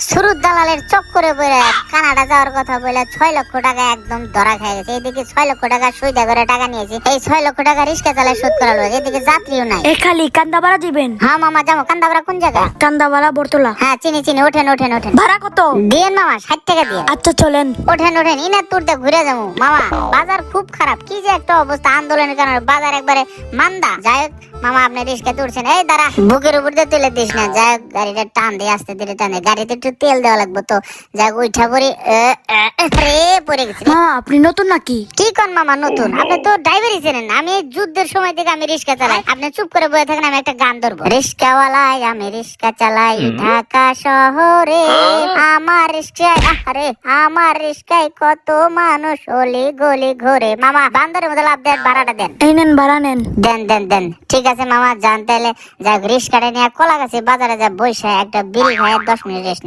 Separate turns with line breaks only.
সুরুত দালালের চক্করে পড়ে কানাডা যাওয়ার কথা বলে 6 লক্ষ টাকা একদম ধরা খেয়ে গেছে। এদিকে 6 লক্ষ টাকা সুইদা করে টাকা নিয়েছি, এই 6 লক্ষ টাকা রিস্কা চালায় শোধ করা লাগবে। এদিকে যাত্রীও নাই।
এ খালি কান্দাপাড়া দিবেন?
হ্যাঁ মামা যাবো। কান্দাপাড়া কোন জায়গা?
কান্দাপাড়া বর্তলা।
হ্যাঁ চিনি চিনি, ওঠেন ওঠেন ওঠেন।
ভাড়া কত?
দিয়েন মামা, 60 টাকা দিয়েন।
আচ্ছা চলেন।
ওঠেন ওঠেন, ইনার তুরতে ঘুরে যাবো। মামা বাজার খুব খারাপ, কি যে একটা অবস্থা, আন্দোলনের কারণে বাজার একবারে মান্দা। যাই হোক মামা আপনি রিস্কা তুলছেন, এই দাঁড়া বুকের উপর দিয়ে তুলে দিস না। যাই হোক গাড়িটা টান দিয়ে আস্তে ধীরে টান দে, গাড়িতে একটু তেল দেওয়া লাগবে তো। যাই হোক উঠা পড়ি, পড়ে গেছি।
হ্যাঁ আপনি নতুন নাকি?
কি কোন মামা নতুন? আপনি তো ড্রাইভারই ছিলেন। আমি যুদ্ধের সময় থেকে আমি রিস্কা চালাই। আপনি চুপ করে বসে থাকেন, আমি একটা গান ধরবো। রিস্কাওয়ালাই আমি রিস্কা চালাই ঢাকা শহরে, আমার রিস্কায় আরে আমার রিস্কায় কত মানুষ অলি গলি ঘুরে। মামা বান্দরের মতো লাভ দেন, ভাড়াটা দেন।
এই নেন ভাড়া নেন।
দেন দেন দেন, ঠিক আছে মামা যান তাহলে। যাক রিস্কাটা নিয়ে কলা গাছে বাজারে যা বসে একটা বিড়ি খায় 10 মিনিট রেস্ট